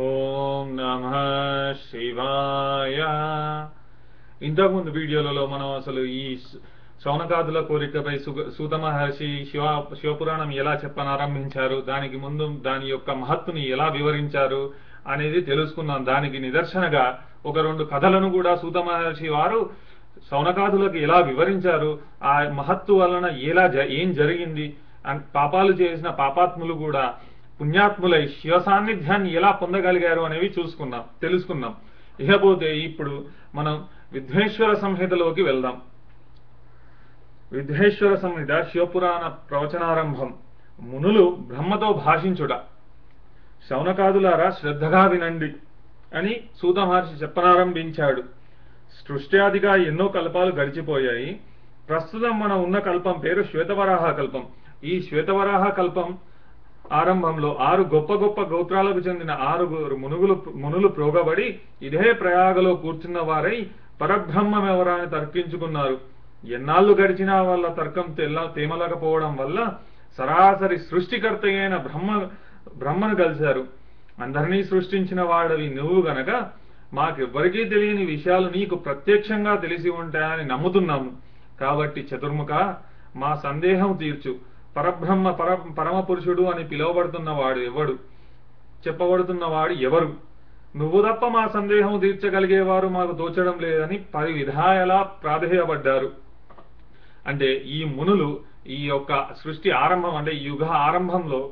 ఓం నమః శివాయ. ఇంతకుముందు వీడియోలలో మనం అసలు ఈ శౌనకాదుల కోరికపై సూత మహర్షి శివపురాణం ఎలా చెప్పనారంభించారు, దానికి ముందు దాని యొక్క మహత్తుని ఎలా వివరించారు అనేది తెలుసుకున్నాం. దానికి నిదర్శనగా ఒక రెండు కథలను కూడా సూత మహర్షి వారు శౌనకాదులకు ఎలా వివరించారు, ఆ మహత్తు వలన ఏం జరిగింది, పాపాలు చేసిన పాపాత్ములు కూడా పుణ్యాత్ములై శివ సాన్నిధ్యాన్ని ఎలా పొందగలిగారు అనేవి తెలుసుకున్నాం. ఇకపోతే ఇప్పుడు మనం విద్వేశ్వర సంహితలోకి వెళ్దాం. విద్వేశ్వర సంహిత శివపురాణ ప్రవచనారంభం. మునులు బ్రహ్మతో భాషించుట. శౌనకాదులారా శ్రద్ధగా వినండి అని సూత మహర్షి చెప్పనారంభించాడు. సృష్ట్యాదిగా ఎన్నో కల్పాలు గడిచిపోయాయి. ప్రస్తుతం మనం ఉన్న కల్పం పేరు శ్వేతవరాహ కల్పం. ఈ శ్వేతవరాహ కల్పం ఆరంభంలో 6 గొప్ప గొప్ప గోత్రాలకు చెందిన 6 మునులు ప్రోగబడి ఇదే ప్రయాగలో కూర్చున్న వారై పరబ్రహ్మమెవరా అని తర్కించుకున్నారు. ఎన్నాళ్ళు గడిచినా వాళ్ళ తర్కం తేమలకపోవడం వల్ల సరాసరి సృష్టికర్త అయిన బ్రహ్మను కలిశారు. అందరినీ సృష్టించిన వాడవి నువ్వు గనక మాకెవ్వరికీ తెలియని విషయాలు నీకు ప్రత్యక్షంగా తెలిసి ఉంటాయని నమ్ముతున్నాము. కాబట్టి చతుర్ముఖ, మా సందేహం తీర్చు. పరబ్రహ్మ పరమ పురుషుడు అని పిలువబడుతున్నవాడు ఎవడు? చెప్పబడుతున్నవాడు ఎవరు? నువ్వు తప్ప మా సందేహం తీర్చగలిగేవారు మాకు తోచడం లేదని 10 విధాయలా ప్రాధేయపడ్డారు. అంటే ఈ మునులు ఈ యొక్క సృష్టి ఆరంభం అంటే యుగ ఆరంభంలో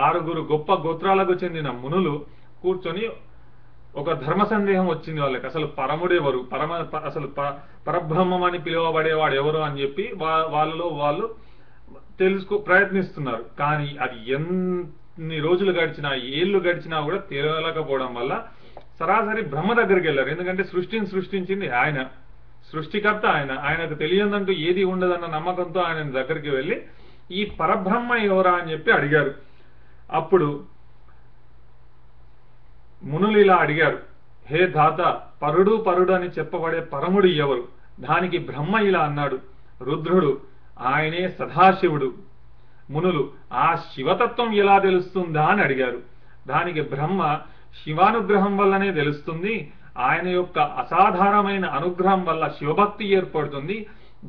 6 గొప్ప గోత్రాలకు చెందిన మునులు కూర్చొని ఒక ధర్మ సందేహం వచ్చింది వాళ్ళకి. అసలు పరముడెవరు, అసలు పరబ్రహ్మం అని పిలువబడేవాడు ఎవరు అని చెప్పి వాళ్ళలో వాళ్ళు ప్రయత్నిస్తున్నారు. కానీ అది ఎన్ని రోజులు గడిచినా ఏళ్ళు గడిచినా కూడా తెలియలేకపోవడం వల్ల సరాసరి బ్రహ్మ దగ్గరికి వెళ్ళారు. ఎందుకంటే సృష్టించింది ఆయన, సృష్టికర్త ఆయనకు తెలియదంటూ ఏది ఉండదన్న నమ్మకంతో ఆయన దగ్గరికి వెళ్ళి ఈ పరబ్రహ్మ ఎవరా అని చెప్పి అడిగారు. అప్పుడు మునులు ఇలా అడిగారు, హే ధాత, పరుడు అని చెప్పబడే పరముడు ఎవరు? దానికి బ్రహ్మ ఇలా అన్నాడు, రుద్రుడు, ఆయనే సదాశివుడు. మునులు ఆ శివతత్వం ఎలా తెలుస్తుందా అని అడిగారు. దానికి బ్రహ్మ, శివానుగ్రహం వల్లనే తెలుస్తుంది. ఆయన యొక్క అసాధారణమైన అనుగ్రహం వల్ల శివభక్తి ఏర్పడుతుంది.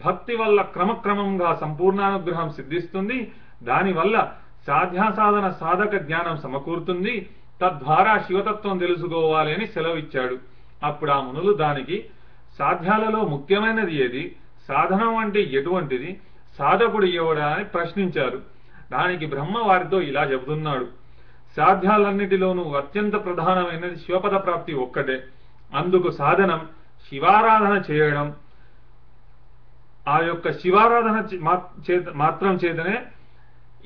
భక్తి వల్ల క్రమక్రమంగా సంపూర్ణానుగ్రహం సిద్ధిస్తుంది. దానివల్ల సాధ్యాసాధన సాధక జ్ఞానం సమకూరుతుంది. తద్వారా శివతత్వం తెలుసుకోవాలి అని సెలవిచ్చాడు. అప్పుడు ఆ మునులు దానికి సాధ్యాలలో ముఖ్యమైనది ఏది, సాధనం అంటే ఎటువంటిది, సాధకుడు ఎవడా అని ప్రశ్నించారు. దానికి బ్రహ్మ వారితో ఇలా చెబుతున్నాడు, సాధ్యాలన్నిటిలోనూ అత్యంత ప్రధానమైనది శివపద ప్రాప్తి ఒక్కటే. అందుకు సాధనం శివారాధన చేయడం. ఆ యొక్క శివారాధన మాత్రం చేతనే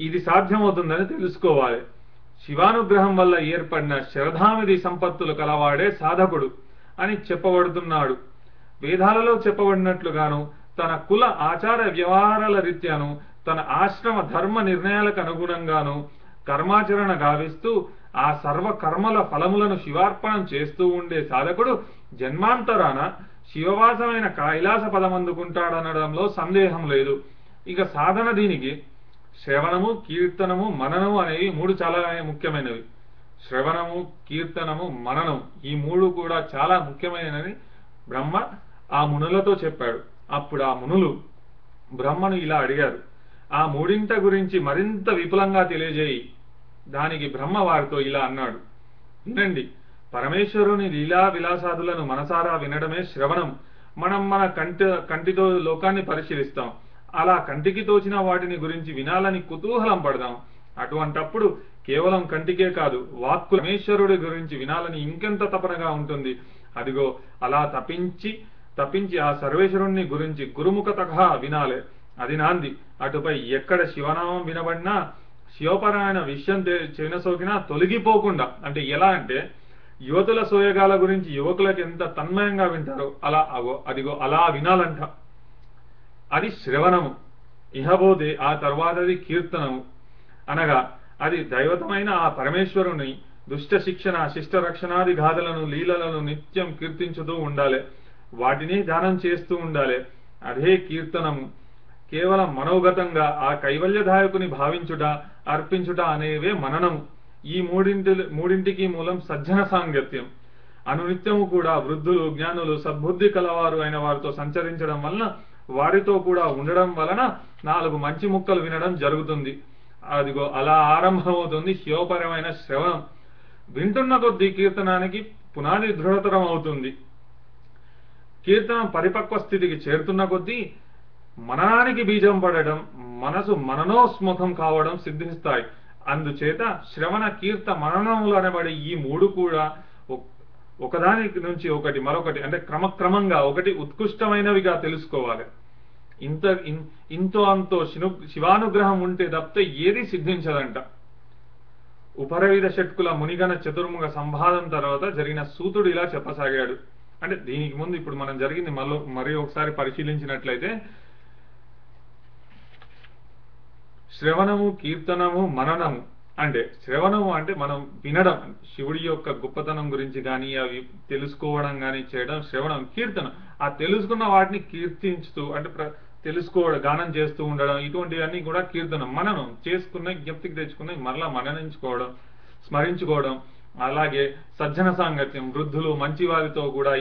ఇది సాధ్యమవుతుందని తెలుసుకోవాలి. శివానుగ్రహం వల్ల ఏర్పడిన శరధామిది సంపత్తులు కలవాడే సాధకుడు అని చెప్పబడుతున్నాడు. వేదాలలో చెప్పబడినట్లుగాను తన కుల ఆచార వ్యవహారాల రీత్యాను తన ఆశ్రమ ధర్మ నిర్ణయాలకు అనుగుణంగాను కర్మాచరణ గావిస్తూ ఆ సర్వ కర్మల ఫలములను శివార్పణం చేస్తూ ఉండే సాధకుడు జన్మాంతరాన శివవాసమైన కైలాస పదమందుకుంటాడనడంలో సందేహం లేదు. ఇక సాధన దీనికి శ్రవణము, కీర్తనము, మననము అనేవి 3 చాలా ముఖ్యమైనవి. శ్రవణము, కీర్తనము, మననం ఈ 3 కూడా చాలా ముఖ్యమైనవి బ్రహ్మ ఆ మునులతో చెప్పాడు. అప్పుడు ఆ మునులు బ్రహ్మను ఇలా అడిగారు, ఆ 3 గురించి మరింత విపులంగా తెలియజేయి. దానికి బ్రహ్మ వారితో ఇలా అన్నాడు, వినండి, పరమేశ్వరుని లీలా విలాసాదులను మనసారా వినడమే శ్రవణం. మనం మన కంటితో లోకాన్ని పరిశీలిస్తాం. అలా కంటికి తోచిన వాటిని గురించి వినాలని కుతూహలం పడదాం. అటువంటప్పుడు కేవలం కంటికే కాదు, వాక్కు పరమేశ్వరుడి గురించి వినాలని ఇంకెంత తపనగా ఉంటుంది. అదిగో అలా తప్పించి ఆ సర్వేశ్వరుణ్ణి గురించి గురుముఖతగా వినాలి. అది నాంది. అటుపై ఎక్కడ శివనామం వినబడినా శివపరాయణ విషయం చెవినసోకినా తొలగిపోకుండా, అంటే ఎలా అంటే యువతుల సోయగాల గురించి యువకులకు ఎంత తన్మయంగా వింటారో అదిగో అలా వినాలంట. అది శ్రవణము. ఇహబోధే ఆ తర్వాతది కీర్తనము, అనగా అది దైవతమైన ఆ పరమేశ్వరుని దుష్ట శిక్షణ, శిష్ట రక్షణాది గాథలను, లీలలను నిత్యం కీర్తించుతూ ఉండాలి. వాటిని ధ్యానం చేస్తూ ఉండాలి. అదే కీర్తనము. కేవలం మనోగతంగా ఆ కైవల్యదాయకుని భావించుట, అర్పించుట అనేవే మననము. ఈ మూడింటికి మూలం సజ్జన సాంగత్యం. అనునిత్యము కూడా వృద్ధులు, జ్ఞానులు, సద్బుద్ధి కలవారు అయిన వారితో సంచరించడం వలన, వారితో కూడా ఉండడం వలన 4 మంచి ముక్కలు వినడం జరుగుతుంది. అదిగో అలా ఆరంభమవుతుంది శివపరమైన శ్రవణం. వింటున్న కొద్దీ కీర్తనానికి పునాది దృఢతరం అవుతుంది. కీర్తనం పరిపక్వ స్థితికి చేరుతున్న కొద్దీ మననానికి బీజం పడడం, మనసు మననోస్ముఖం కావడం సిద్ధిస్తాయి. అందుచేత శ్రవణ, కీర్త, మననములు అనబడి ఈ 3 కూడా ఒకదాని నుంచి ఒకటి మరొకటి అంటే క్రమక్రమంగా ఒకటి ఉత్కృష్టమైనవిగా తెలుసుకోవాలి. ఇంతో అంతో శివానుగ్రహం ఉంటే తప్పితే ఏది సిద్ధించదంట. ఉపరవిధ షట్కుల మునిగణ చతుర్ముఖ సంవాదం తర్వాత జరిగిన సూతుడు ఇలా చెప్పసాగాడు. అంటే దీనికి ముందు ఇప్పుడు మనం జరిగింది మరి ఒకసారి పరిశీలించినట్లయితే, శ్రవణము, కీర్తనము, మననము. అంటే శ్రవణము అంటే మనం వినడం, శివుడి యొక్క గొప్పతనం గురించి కానీ అవి తెలుసుకోవడం కానీ చేయడం శ్రవణం. కీర్తనం ఆ తెలుసుకున్న వాటిని కీర్తించుతూ అంటే తెలుసుకోవడం, గానం చేస్తూ ఉండడం, ఇటువంటివన్నీ కూడా కీర్తనం. మననం చేసుకున్న జ్ఞప్తికి తెచ్చుకున్న మరలా మననించుకోవడం, స్మరించుకోవడం. అలాగే సజ్జన సాంగత్యం, వృద్ధులు మంచి వారితో కూడా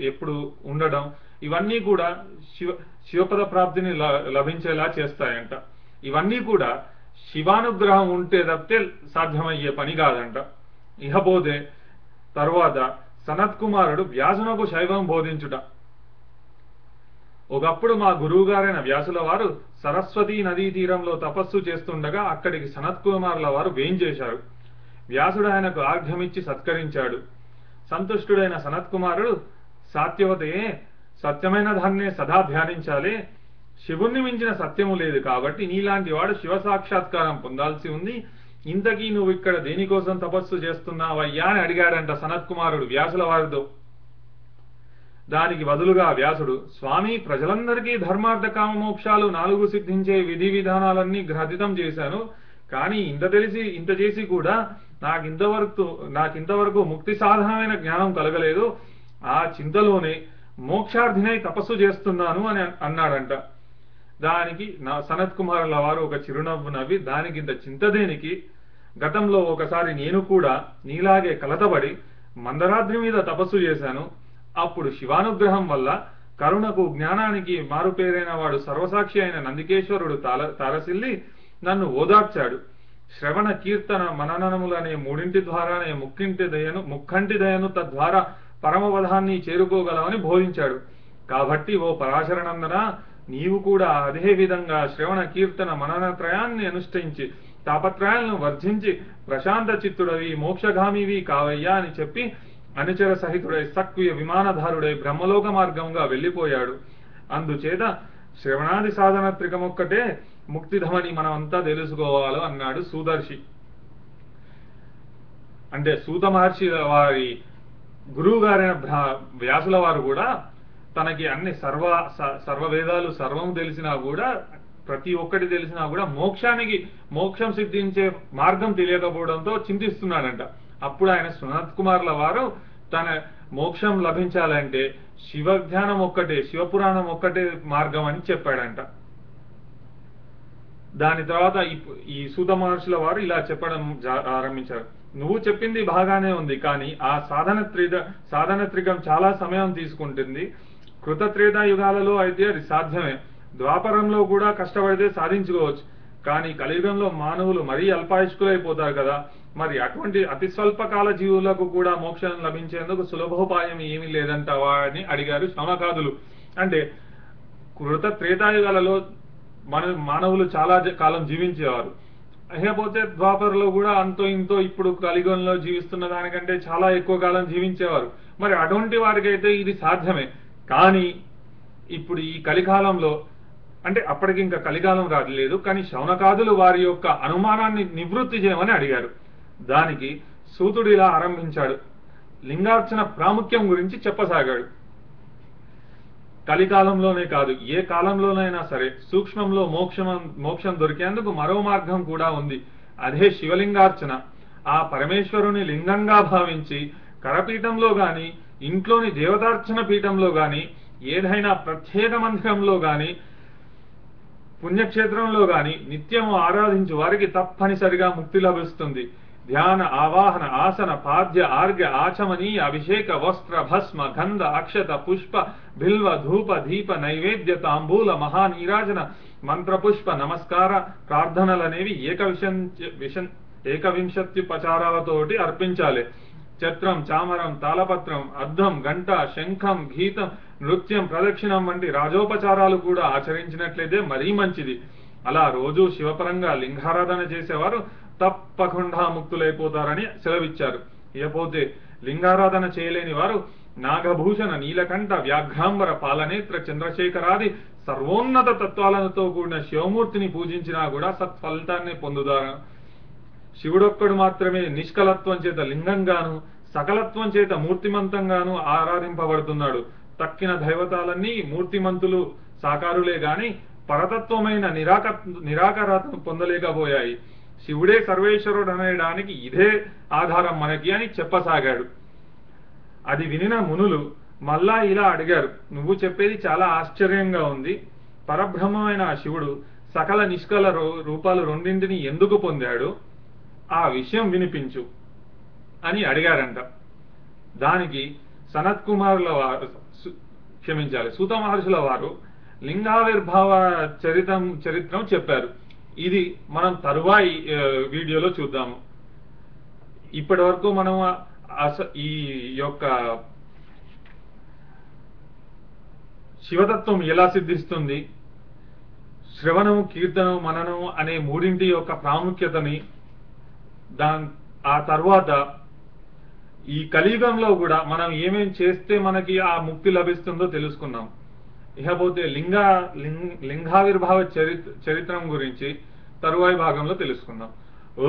ఎప్పుడు ఉండడం, ఇవన్నీ కూడా శివపద ప్రాప్తిని లభించేలా చేస్తాయంట. ఇవన్నీ కూడా శివానుగ్రహం ఉంటే తప్పితే సాధ్యమయ్యే పని కాదంట. ఇహపోతే తరువాత సనత్కుమారుడు వ్యాసునకు శైవం బోధించుట. ఒకప్పుడు మా గురువుగారైన వ్యాసుల వారు సరస్వతీ నదీ తీరంలో తపస్సు చేస్తుండగా అక్కడికి సనత్కుమారుల వారు వేంచేశారు. వ్యాసుడు ఆయనకు ఆర్ఘ్యమిచ్చి సత్కరించాడు. సంతుష్టుడైన సనత్కుమారుడు, సాత్యవతయే, సత్యమైన దాన్నే సదా ధ్యానించాలి. శివుణ్ణి మించిన సత్యము లేదు కాబట్టి నీలాంటి వాడు శివ సాక్షాత్కారం పొందాల్సి ఉంది. ఇంతకీ నువ్వు ఇక్కడ దేనికోసం తపస్సు చేస్తున్నావయ్యా అని అడిగాడంట సనత్కుమారుడు వ్యాసుల వారితో. దానికి బదులుగా వ్యాసుడు, స్వామి, ప్రజలందరికీ ధర్మార్థ కామ మోక్షాలు 4 సిద్ధించే విధి విధానాలన్నీ గ్రథితం చేశాను. కానీ ఇంత చేసి కూడా నాకింతవరకు ముక్తి సాధనమైన జ్ఞానం కలగలేదు. ఆ చింతలోనే మోక్షార్థినై తపస్సు చేస్తున్నాను అని అన్నాడంట. దానికి సనత్కుమారుల వారు ఒక చిరునవ్వు నవ్వి, దానికింత చింత దేనికి? గతంలో ఒకసారి నేను కూడా నీలాగే కలతబడి మందరాద్రి మీద తపస్సు చేశాను. అప్పుడు శివానుగ్రహం వల్ల కరుణకు, జ్ఞానానికి మారుపేరైన వాడు సర్వసాక్షి అయిన నందికేశ్వరుడు తారసిల్లి నన్ను ఓదార్చాడు. శ్రవణ, కీర్తన, మననములనే 3 ద్వారానే ముక్కంటి దయను తద్వారా పరమపదాన్ని చేరుకోగలవని బోధించాడు. కాబట్టి ఓ పరాశరనందన, నీవు కూడా అదే విధంగా శ్రవణ, కీర్తన, మననత్రయాన్ని అనుష్ఠించి తాపత్రయాలను వర్జించి ప్రశాంత చిత్తుడవి, మోక్షగామివి కావయ్యా అని చెప్పి అనుచర సహితుడై సక్వియ విమానధారుడై బ్రహ్మలోక మార్గంగా వెళ్ళిపోయాడు. అందుచేత శ్రవణాది సాధన త్రికమొక్కటే ముక్తిధమని మనమంతా తెలుసుకోవాలో అన్నాడు సూదర్శి. అంటే సూత మహర్షి వారి గురువు గారైన వ్యాసుల వారు కూడా తనకి అన్ని సర్వవేదాలు సర్వం తెలిసినా కూడా, ప్రతి ఒక్కటి తెలిసినా కూడా మోక్షం సిద్ధించే మార్గం తెలియకపోవడంతో చింతిస్తున్నాడంట. అప్పుడు ఆయన సనత్కుమారుల వారు తన మోక్షం లభించాలంటే శివధ్యానం ఒక్కటే, శివపురాణం ఒక్కటే మార్గం అని చెప్పాడంట. దాని తర్వాత ఈ సూత మహర్షుల వారు ఇలా చెప్పడం ఆరంభించారు. నువ్వు చెప్పింది బాగానే ఉంది, కానీ ఆ సాధన త్రికం చాలా సమయం తీసుకుంటుంది. కృత త్రేతాయుగాలలో అయితే అది సాధ్యమే. ద్వాపరంలో కూడా కష్టపడితే సాధించుకోవచ్చు. కానీ కలియుగంలో మానవులు మరీ అల్పాయుష్కులైపోతారు కదా. మరి అటువంటి అతి స్వల్పకాల జీవులకు కూడా మోక్షం లభించేందుకు సులభోపాయం ఏమీ లేదంటావా అని అడిగారు శౌనకాదులు. అంటే కృత త్రేతాయుగాలలో మానవులు చాలా కాలం జీవించేవారు. లేకపోతే ద్వాపరలో కూడా అంతో ఇంతో ఇప్పుడు కలియుగంలో జీవిస్తున్న దానికంటే చాలా ఎక్కువ కాలం జీవించేవారు. మరి అటువంటి వారికైతే ఇది సాధ్యమే. కానీ ఇప్పుడు ఈ కలికాలంలో, అంటే అప్పటికి ఇంకా కలికాలం రాలేదు, కానీ శౌనకాదులు వారి యొక్క అనుమానాన్ని నివృత్తి చేయమని అడిగారు. దానికి సూతుడు ఇలా ఆరంభించాడు. లింగార్చన ప్రాముఖ్యం గురించి చెప్పసాగాడు. కలికాలంలోనే కాదు, ఏ కాలంలోనైనా సరే సూక్ష్మంలో మోక్షం దొరికేందుకు మరో మార్గం కూడా ఉంది. అదే శివలింగార్చన. ఆ పరమేశ్వరుని లింగంగా భావించి కరపీఠంలో గాని, ఇంట్లోని దేవతార్చన పీఠంలో గాని, ఏదైనా ప్రత్యేక మందిరంలో గాని, పుణ్యక్షేత్రంలో గాని నిత్యము ఆరాధించు వారికి తప్పనిసరిగా ముక్తి లభిస్తుంది. ధ్యాన ఆవాహన ఆసన పాద్య ఆర్ఘ్య ఆచమనీయ అభిషేక వస్త్ర భస్మ గంధ అక్షత పుష్ప బిల్వ ధూప దీప నైవేద్య తాంబూల మహానీరాజన మంత్రపుష్ప నమస్కార ప్రార్థనలనేవి ఏకవింశత్యుపచారాలతోటి అర్పించాలి. ఛత్రం, చామరం, తాళపత్రం, అద్దం, గంట, శంఖం, గీతం, నృత్యం, ప్రదక్షిణం వంటి రాజోపచారాలు కూడా ఆచరించినట్లయితే మరీ మంచిది. అలా రోజు శివపరంగా లింగారాధన చేసేవారు తప్పకుండా ముక్తులైపోతారని సెలవిచ్చారు. ఇకపోతే లింగారాధన చేయలేని వారు నాగభూషణ, నీలకంఠ, వ్యాఘ్రాంబర, పాలనేత్ర, చంద్రశేఖరాది సర్వోన్నత తత్వాలతో కూడిన శివమూర్తిని పూజించినా కూడా సత్ఫలితాన్ని పొందుతారు. శివుడొక్కడు మాత్రమే నిష్కలత్వం చేత లింగంగాను, సకలత్వం చేత మూర్తిమంతంగాను ఆరాధింపబడుతున్నాడు. తక్కిన దైవతాలన్నీ మూర్తిమంతులు సాకారులే గాని పరతత్వమైన నిరాకారాత్మ పొందలేకపోయాయి. శివుడే సర్వేశ్వరుడు అనేడానికి ఇదే ఆధారం మనకి అని చెప్పసాగాడు. అది వినిన మునులు మళ్ళా ఇలా అడిగారు, నువ్వు చెప్పేది చాలా ఆశ్చర్యంగా ఉంది. పరబ్రహ్మమైన ఆ శివుడు సకల నిష్కల రూపాలు రెండింటిని ఎందుకు పొందాడు, ఆ విషయం వినిపించు అని అడిగారంట. దానికి సనత్ కుమారుల వారు సూత మహర్షుల వారు లింగావిర్భావ చరిత్రం చెప్పారు. ఇది మనం తరువాయి వీడియోలో చూద్దాము. ఇప్పటి వరకు మనం ఈ యొక్క శివతత్వం ఎలా సిద్ధిస్తుంది, శ్రవణము, కీర్తనము, మననము అనే మూడింటి యొక్క ప్రాముఖ్యతని, ఆ తర్వాత ఈ కలియుగంలో కూడా మనం ఏమేం చేస్తే మనకి ఆ ముక్తి లభిస్తుందో తెలుసుకున్నాం. ఇకపోతే లింగావిర్భావ చరిత్రం గురించి తరువాయి భాగంలో తెలుసుకుందాం. ఓ